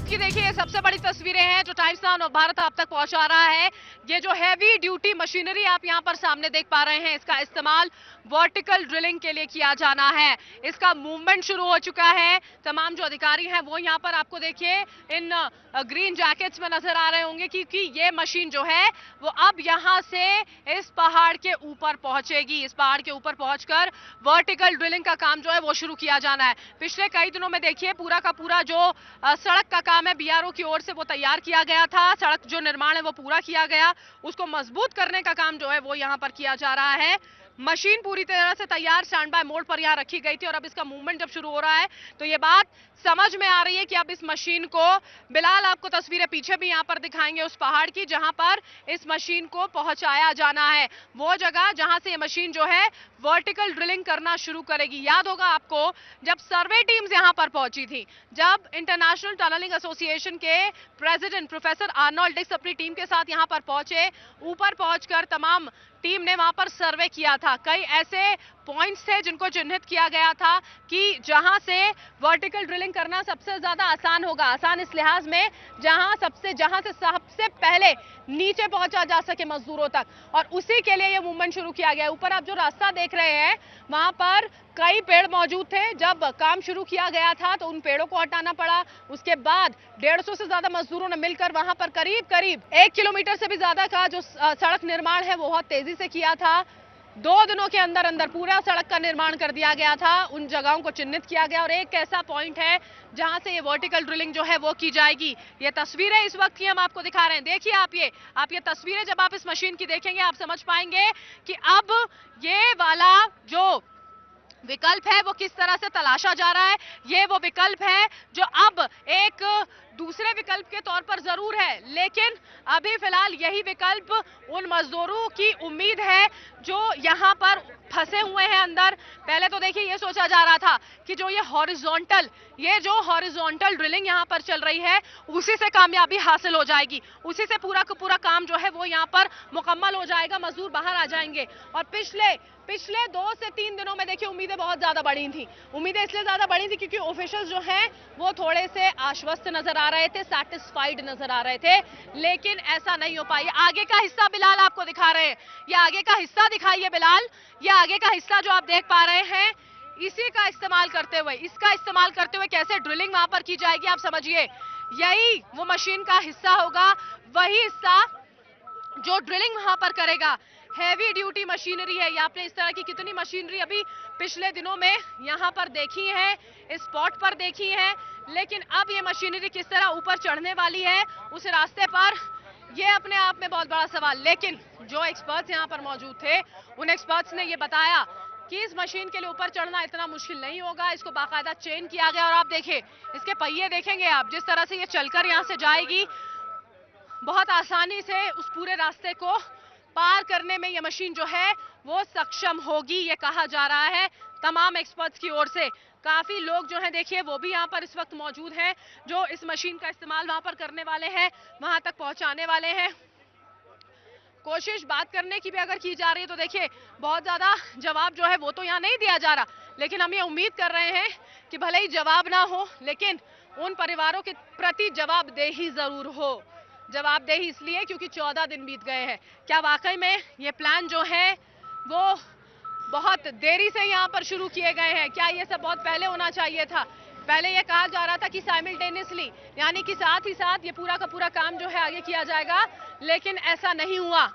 की देखिए ये सबसे बड़ी तस्वीरें हैं जो टाइम्स नाउ नव भारत आप तक पहुंचा रहा है। ये जो हैवी ड्यूटी मशीनरी आप यहां पर सामने देख पा रहे हैं, इसका इस्तेमाल वर्टिकल ड्रिलिंग के लिए किया जाना है। इसका मूवमेंट शुरू हो चुका है। तमाम जो अधिकारी हैं वो यहां पर आपको देखिए इन ग्रीन जैकेट्स में नजर आ रहे होंगे, क्योंकि ये मशीन जो है वो अब यहां से इस पहाड़ के ऊपर पहुंचेगी। इस पहाड़ के ऊपर पहुंचकर वर्टिकल ड्रिलिंग का काम जो है वो शुरू किया जाना है। पिछले कई दिनों में देखिए पूरा का पूरा जो सड़क का काम है बीआरओ की ओर से वो तैयार किया गया था। सड़क जो निर्माण है वो पूरा किया गया, उसको मजबूत करने का काम जो है वो यहाँ पर किया जा रहा है। मशीन पूरी तरह से तैयार स्टैंड बाय मोड पर यहाँ रखी गई थी और अब इसका मूवमेंट जब शुरू हो रहा है तो ये बात समझ में आ रही है कि अब इस मशीन को, बिलाल आपको तस्वीरें पीछे भी यहाँ पर दिखाएंगे उस पहाड़ की जहां पर इस मशीन को पहुंचाया जाना है, वो जगह जहां से ये मशीन जो है वर्टिकल ड्रिलिंग करना शुरू करेगी। याद होगा आपको जब सर्वे टीम्स यहां पर पहुंची थी, जब इंटरनेशनल टनलिंग एसोसिएशन के प्रेसिडेंट प्रोफेसर आर्नोल्ड डिक्स अपनी टीम के साथ यहां पर पहुंचे, ऊपर पहुंचकर तमाम टीम ने वहां पर सर्वे किया था। कई ऐसे पॉइंट्स थे जिनको चिन्हित किया गया था कि जहां से वर्टिकल ड्रिलिंग करना सबसे ज्यादा आसान होगा। आसान इस लिहाज में जहां से सबसे पहले नीचे पहुंचा जा सके मजदूरों तक, और उसी के लिए ये मूवमेंट शुरू किया गया। ऊपर आप जो रास्ता देख रहे हैं वहां पर कई पेड़ मौजूद थे। जब काम शुरू किया गया था तो उन पेड़ों को हटाना पड़ा। उसके बाद 150 से ज्यादा मजदूरों ने मिलकर वहां पर करीब करीब 1 किलोमीटर से भी ज्यादा का जो सड़क निर्माण है वो बहुत तेजी से किया था। 2 दिनों के अंदर अंदर पूरा सड़क का निर्माण कर दिया गया था। उन जगहों को चिन्हित किया गया और एक ऐसा पॉइंट है जहां से ये वर्टिकल ड्रिलिंग जो है वो की जाएगी। ये तस्वीरें इस वक्त की हम आपको दिखा रहे हैं। देखिए आप ये तस्वीरें जब आप इस मशीन की देखेंगे आप समझ पाएंगे कि अब ये वाला जो विकल्प है वो किस तरह से तलाशा जा रहा है। ये वो विकल्प है जो अब एक दूसरे विकल्प के तौर पर जरूर है, लेकिन अभी फिलहाल यही विकल्प उन मजदूरों की उम्मीद है जो यहां पर फंसे हुए हैं अंदर। पहले तो देखिए ये सोचा जा रहा था कि जो ये हॉरिजॉन्टल ड्रिलिंग यहां पर चल रही है उसी से कामयाबी हासिल हो जाएगी, उसी से पूरा का पूरा काम जो है वो यहां पर मुकम्मल हो जाएगा, मजदूर बाहर आ जाएंगे। और पिछले 2 से 3 दिनों में देखिए उम्मीदें बहुत ज्यादा बढ़ी थी। उम्मीदें इसलिए ज्यादा बढ़ी थी क्योंकि ऑफिशियल्स जो हैं वो थोड़े से आश्वस्त नजर आ रहे थे, सैटिस्फाइड नजर आ रहे थे, लेकिन ऐसा नहीं हो पाई। आगे का हिस्सा बिलाल आपको दिखा रहे हैं, ये आगे का हिस्सा दिखाइए बिलाल। ये आगे का हिस्सा जो आप देख पा रहे हैं इसी का इस्तेमाल करते हुए, इसका इस्तेमाल करते हुए कैसे ड्रिलिंग वहां पर की जाएगी आप समझिए। यही वो मशीन का हिस्सा होगा, वही हिस्सा जो ड्रिलिंग वहां पर करेगा। हैवी ड्यूटी मशीनरी है। ये आपने इस तरह की कितनी मशीनरी अभी पिछले दिनों में यहां पर देखी है, इस स्पॉट पर देखी है, लेकिन अब ये मशीनरी किस तरह ऊपर चढ़ने वाली है उस रास्ते पर, ये अपने आप में बहुत बड़ा सवाल। लेकिन जो एक्सपर्ट्स यहां पर मौजूद थे उन एक्सपर्ट्स ने ये बताया कि इस मशीन के लिए ऊपर चढ़ना इतना मुश्किल नहीं होगा। इसको बाकायदा चेन किया गया और आप देखिए इसके पहिए देखेंगे आप, जिस तरह से ये चलकर यहां से जाएगी, बहुत आसानी से उस पूरे रास्ते को पार करने में ये मशीन जो है वो सक्षम होगी, ये कहा जा रहा है तमाम एक्सपर्ट्स की ओर से। काफी लोग जो हैं देखिए वो भी यहाँ पर इस वक्त मौजूद हैं जो इस मशीन का इस्तेमाल वहां पर करने वाले हैं, वहां तक पहुंचाने वाले हैं। कोशिश बात करने की भी अगर की जा रही है तो देखिए बहुत ज्यादा जवाब जो है वो तो यहाँ नहीं दिया जा रहा, लेकिन हम ये उम्मीद कर रहे हैं कि भले ही जवाब ना हो लेकिन उन परिवारों के प्रति जवाबदेही जरूर हो। जवाबदेही इसलिए क्योंकि 14 दिन बीत गए हैं। क्या वाकई में ये प्लान जो है वो बहुत देरी से यहाँ पर शुरू किए गए हैं? क्या ये सब बहुत पहले होना चाहिए था? पहले ये कहा जा रहा था कि साइमल्टेनियसली, यानी कि साथ ही साथ ये पूरा का पूरा काम जो है आगे किया जाएगा, लेकिन ऐसा नहीं हुआ।